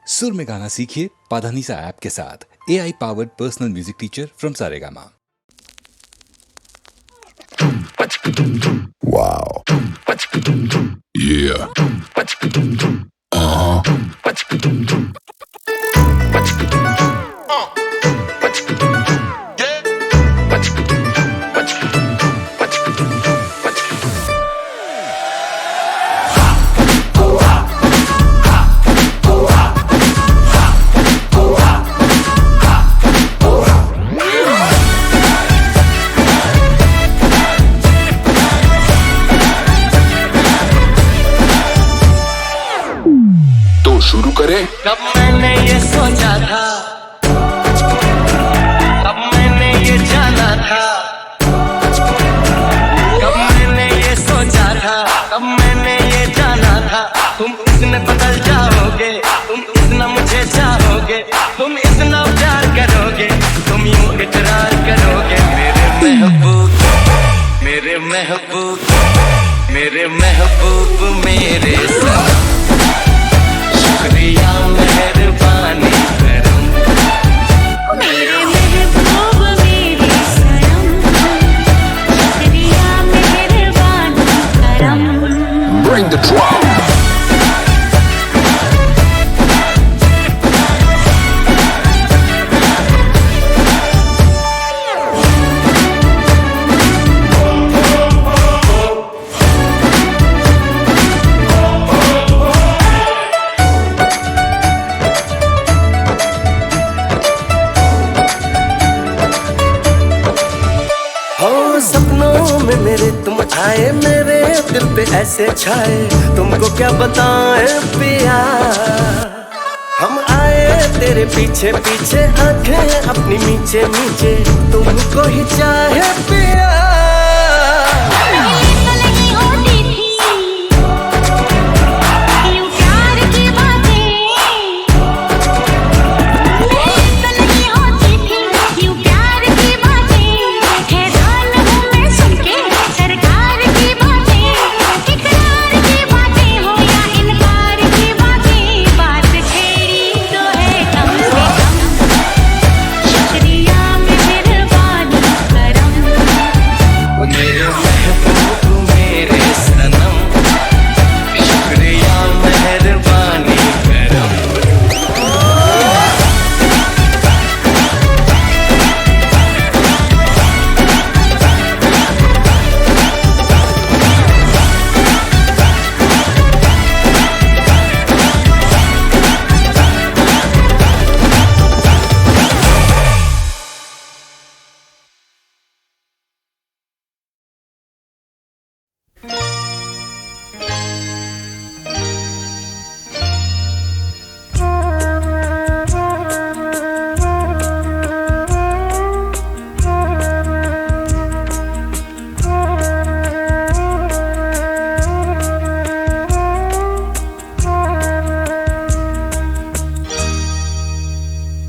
सुर में गाना सीखिए पाधानीसा ऐप के साथ। AI powered personal music teacher from Saregama. Wow. Yeah. तो शुरू करें। कब मैंने ये सोचा था, कब मैंने ये जाना था, कब मैंने ये सोचा था, कब मैंने ये जाना था। तुम इतने बदल जाओगे, तुम इतना मुझे चाहोगे, तुम इतना प्यार करोगे, तुम यूं इकरार करोगे। मेरे महबूब, मेरे महबूब, मेरे महबूब, मेरे सनम। शुक्रिया मेहरबानी करम, मेरे महबूब मेरे सनम। शुक्रिया मेहरबानी करम। Bring the drum. सपनों में मेरे तुम आए, मेरे दिल पे ऐसे छाए, तुमको क्या बताएं पिया। हम आए तेरे पीछे पीछे, आंखें अपनी मीचे मीचे, तुमको ही चाहे पिया।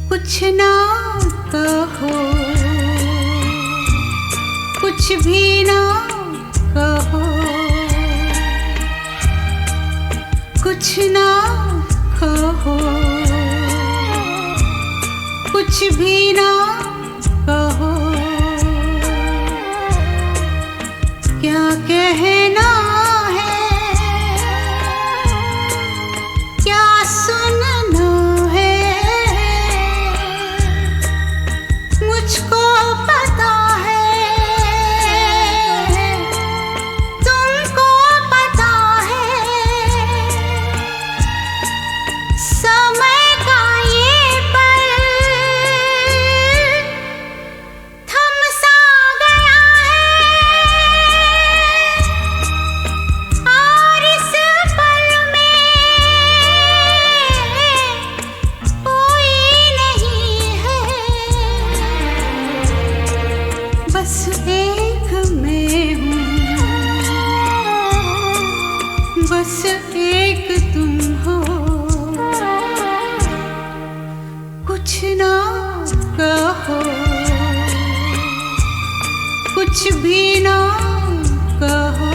कुछ ना कहो, कुछ भी ना कहो, कुछ ना कहो, कुछ भी ना कहो। क्या कहना है, क्या सुनना है, मुझको पता है, तुमको पता है। समय का ये पल थम सा गया है, और इस पल में कोई नहीं है। बस एक मैं हूँ, बस एक तुम हो। कुछ ना कहो, कुछ भी ना कहो।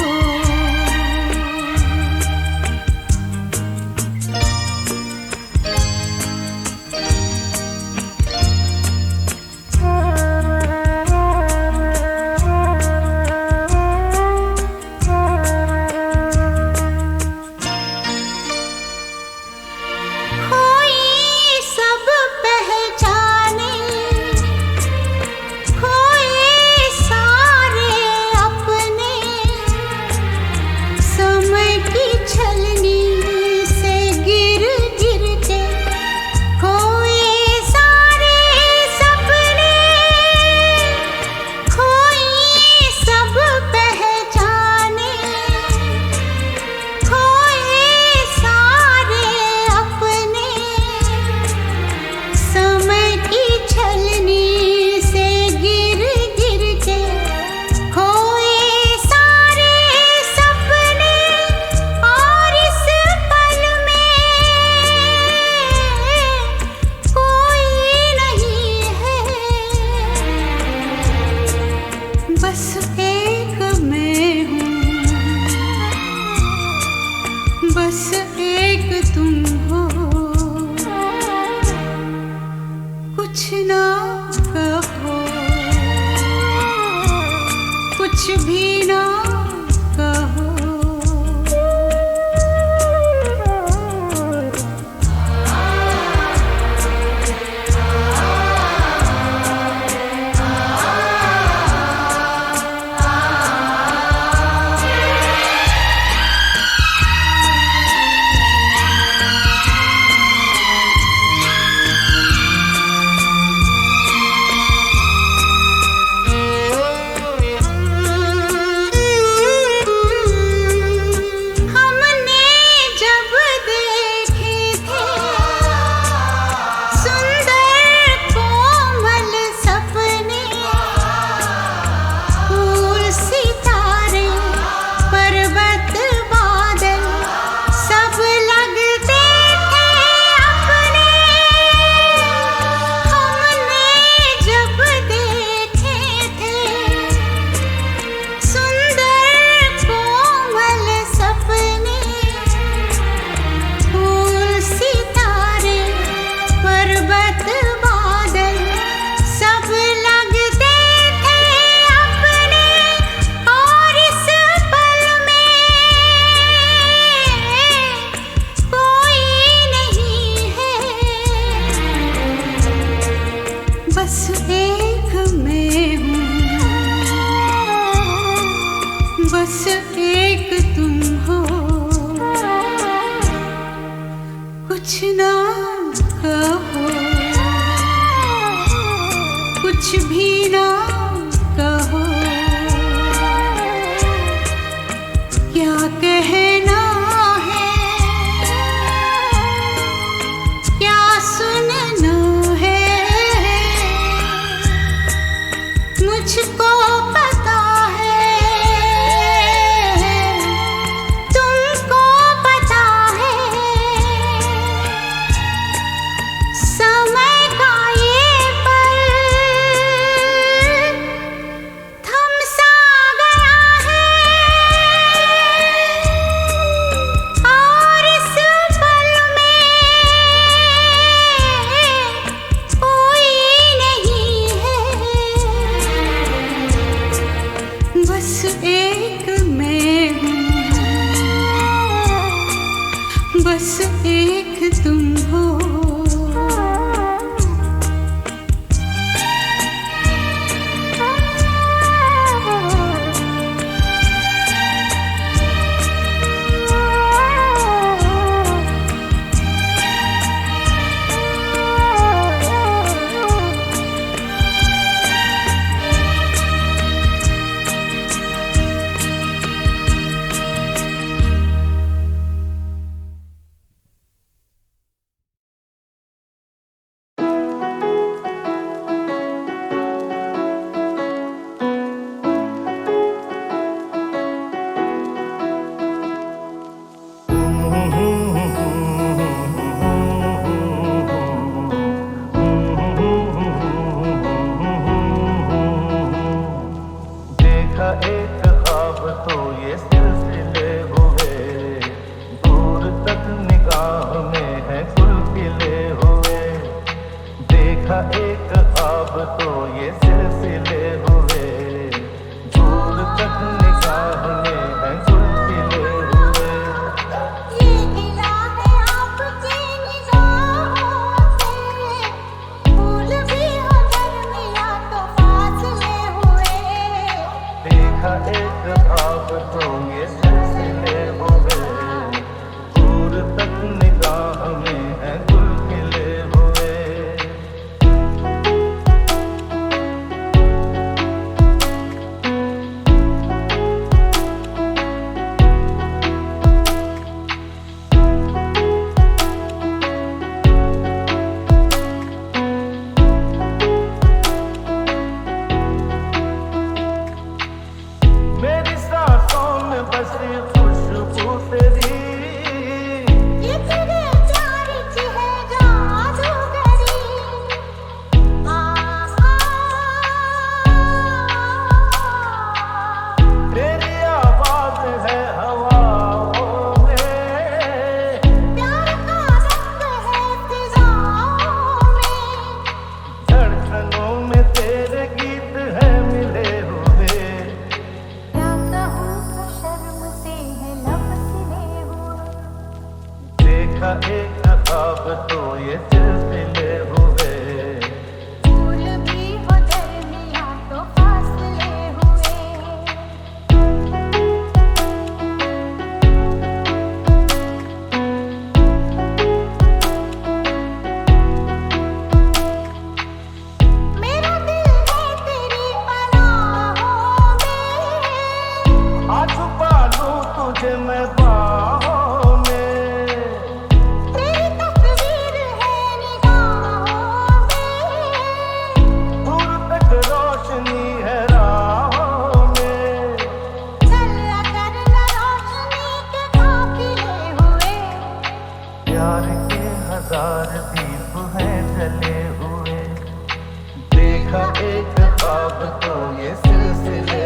कहो, कुछ भी ना कहो, क्या कहना है, क्या सुनना है, मुझको पता है, तुमको पता है, समय का ये पल थम सा गया है, और इस पल में कोई नहीं है, बस एक मैं हूँ, बस एक तुम हो। देखा एक ख्वाब तो ये सिलसिले हुए, दूर तक निगाह में है गुल खिले हुए। देखा एक ख्वाब तो ये सिलसिले हुए, दूर तक निगाह में है गुल खिले हुए। ये गिला है आपकी निगाहों से, फूल भी हो गर्मिया तो फासले हुए। देखा एक ख्वाब तो ये सिलसिले हुए, दूर तक निगाह में है गुल खिले हुए। मेरी सांसों में बसी खुशबू तेरी, ये तेरे प्यार की है जादूगरी। तेरी आवाज है हवाओं में, प्यार का रंग है फिजाओं में। धड़कनों में तेरे गीत है मिले हुए। क्या कहूँ तो शर्म से है लब सिले हुए। देखा एक ख्वाब तो ये सिलसिले हुए, फूल भी हो दरमिया तो फासले हुए। मेरा दिल है तेरी पनाहों में, आ छुपा लूं तुझे मैं बाहों में। तेरी तस्वीर है निगाहों में, दूर तक रोशनी है राहों में। चल अगर न रोशनी के काफिले हुए। प्यार के हजार दीप हैं जले हुए। देखा एक ख्वाब तो ये सिलसिले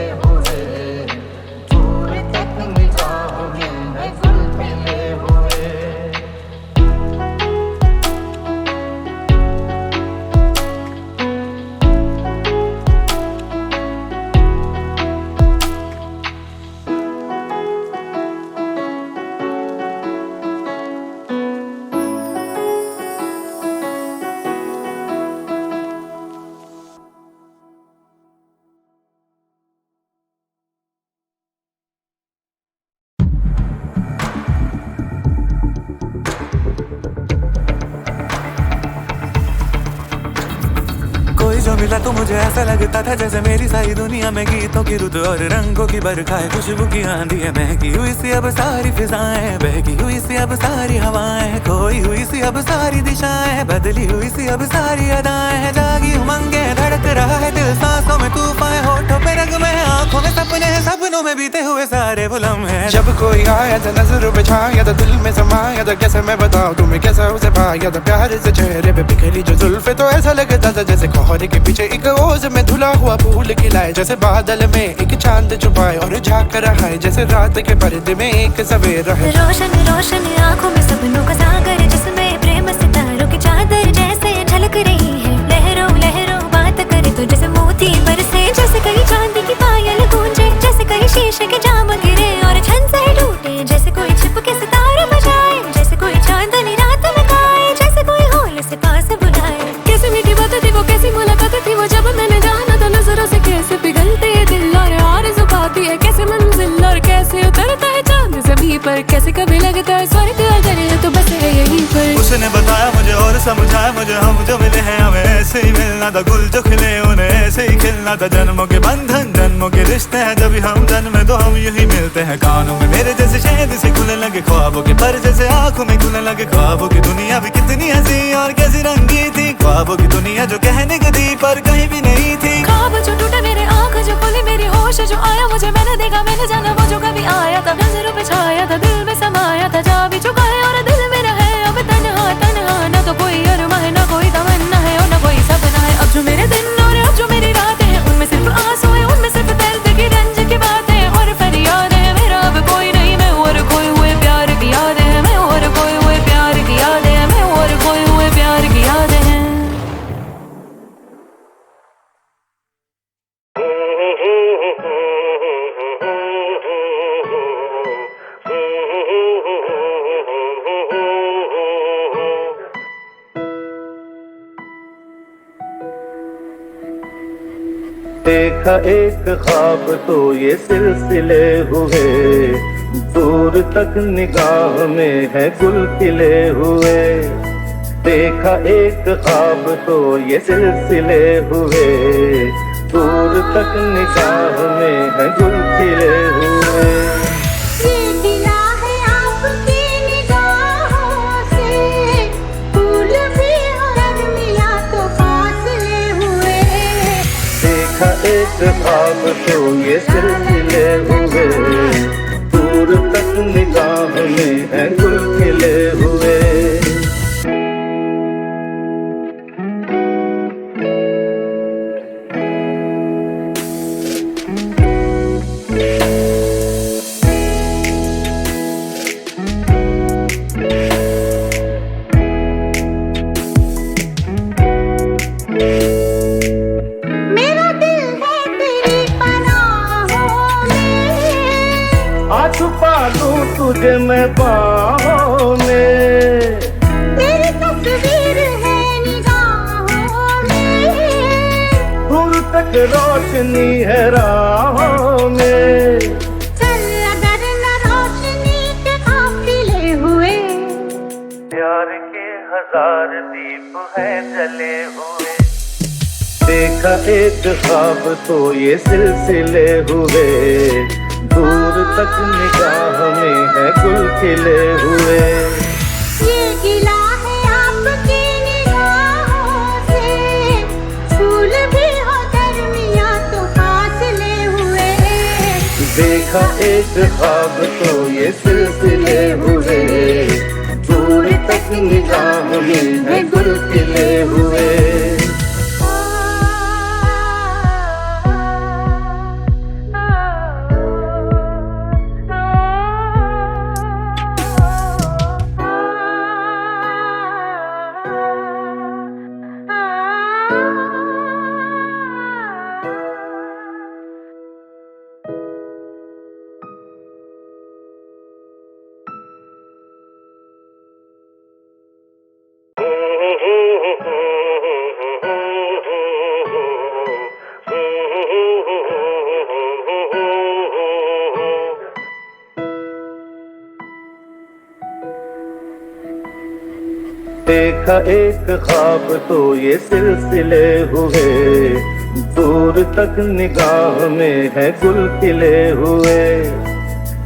जो मिला तो मुझे ऐसा लगता था जैसे मेरी सारी दुनिया में गीतों की रुत और रंगों की बरखा है, खुशबू की आंधी है, महकी हुई सी अब सारी फिजाएं, बहकी हुई सी अब सारी हवाएं, खोई हुई सी अब सारी दिशाएं, बदली हुई सी अब सारी अदाएं हैं, जागी उमंगे धड़क रहा है दिल, सांसों में तूफान, होठों पे रंग में, आंखों में सपने हैं, सपनों में बीते हुए सारे वो लम्हे। जब कोई आया था नजरों पे छाया था, दिल में समाया था, कैसे मैं बताऊं तुम्हें कैसा उसे पाया था, प्यार से चेहरे पे बिखरी जो जुल्फे तो ऐसा लगता था जैसे कोहरे के पीछे एक ओस में धुला हुआ फूल खिलाए, जैसे बादल में एक चांद छुपाए और झांक रहा है जैसे रात के पर्दे में एक सवेरा है। रोशन रोशन आंखों में सपनों का सागर, जिसमें प्रेम सितारों की चादर जैसे झलक रही है, लहरों लहरों बात करे तो जैसे मोती बरसे, जैसे कहीं चांदी की पायल गूंजे, जैसे कहीं शीशे के जाम गिरे और छन से टूटे, जैसे कोई छिप के सितारे बजाए, जैसे कोई चांदनी रात में गाए, जैसे कोई होल से पास बुलाए। कैसी मीठी बात थी वो, कैसी मुलाकात थी वो, जब मैंने जाना था नजरों से कैसे पिघलते ये दिल और आरज़ू पाती है कैसे मंजिल, और कैसे उतरता है चांद ज़मीं पर, कैसे कभी लगता है स्वर्ग अगर है तो बस है यहीं पर। उसने बताया मुझे और समझाया मुझे, हम जो मिले हैं हमें ऐसे ही मिलना था, गुल जो खिले उन्हें ऐसे ही खिलना था, जन्मों के बंधन जन्मों के रिश्ते हैं, जब हम जन्मे तो हम यूं ही मिलते हैं, कानों में मेरे जैसे शहद से खुलने लगे ख्वाबों के पर, जैसे आंखों में खुलने लगे ख्वाबों की दुनिया भी कितनी हंसी और कैसी रंगी थी, ख्वाबों की दुनिया जो कहने को दी पर कहीं भी नहीं थी। ख्वाब जो टूटा मेरे आँख जो खोली मेरी होश जो आया मुझे, मैंने देखा मैंने जाना वो जो कभी आया था, नजरों पे छाया था, दिल में समाया था, जा भी चुका है और दिल मेरा है अब तन्हा तन्हा, ना तो कोई अरमा है ना कोई तमन्ना है और ना कोई सपना है। अब जो मेरे दिन और अब जो मेरी रातें हैं, उनमें सिर्फ आंसू है, उनमें सिर्फ दर्द की रंज की बातें और फरियाद है, मेरा अब कोई नहीं मैं और कोई हुए प्यार की याद है, मैं और कोई हुए प्यार की याद है, मैं और कोई हुए प्यार की याद है। देखा एक ख्वाब तो ये सिलसिले हुए, दूर तक निगाह में है गुल खिले हुए। देखा एक ख्वाब तो ये सिलसिले हुए, दूर तक निगाह में है गुल खिले हुए। ये गिला है आपकी निगाहों से, फूल भी और मिला तो फासले हुए। देखा एक ख्वाब तो ये सिलसिले हुए, दूर तक निगाह में है गुल खिले हुए। मेरा दिल है तेरी पनाहों में, आ छुपा लूं तुझे मैं बाहों में। तेरी तस्वीर है निगाहों में, दूर तक रोशनी है राहों में। चल अगर न रोशनी के काफिले हुए। प्यार के हजार दीप हैं जले हुए। देखा एक ख्वाब तो ये सिलसिले हुए, दूर तक निगाह में है गुल खिले हुए। ये गिला है आपकी निगाहों से, फूल भी हो दरमियां तो फासले हुए। देखा एक ख्वाब तो ये सिलसिले हुए, दूर तक निगाह में है गुल खिले हुए। देखा एक ख्वाब तो ये सिलसिले हुए, दूर तक निगाह में है गुल खिले हुए।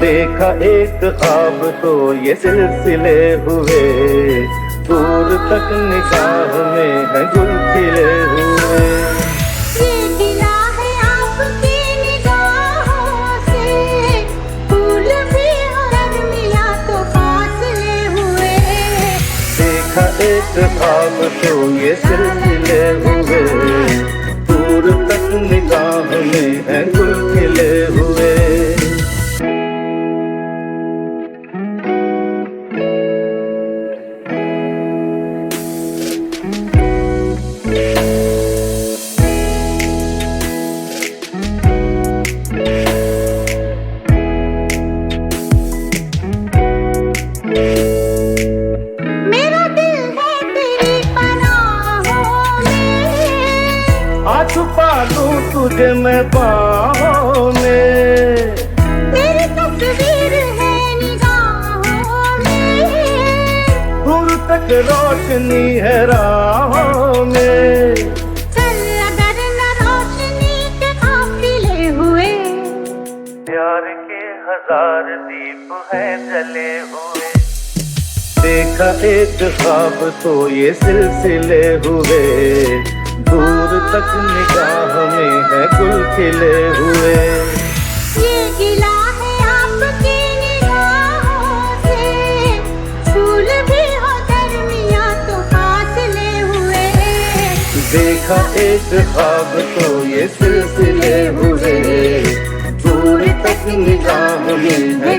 देखा एक ख्वाब तो ये सिलसिले हुए, दूर तक निगाह में है गुल खिले हुए। ये गिला है आपकी निगाहों से, फूल भी और मिला तो फासले हुए। देखा एक ख्वाब तो ये सिलसिले हुए, दूर तक निगाह में है गुल खिले हुए। मेरा दिल है तेरी पनाहों में, आ छुपा लूं तुझे मैं बाहों में। तेरी तस्वीर है निगाहों में, दूर तक रोशनी है राहों में। चल अगर न रोशनी के काफिले हुए। प्यार के हजार दीप हैं जले हुए। देखा एक ख्वाब तो ये सिलसिले हुए, दूर तक निगाह में है गुल खिले हुए। ये गिला है आपकी निगाहों से, फूल भी हो दरमिया तो फासले हुए। देखा एक ख्वाब तो ये सिलसिले हुए, दूर तक निगाह में है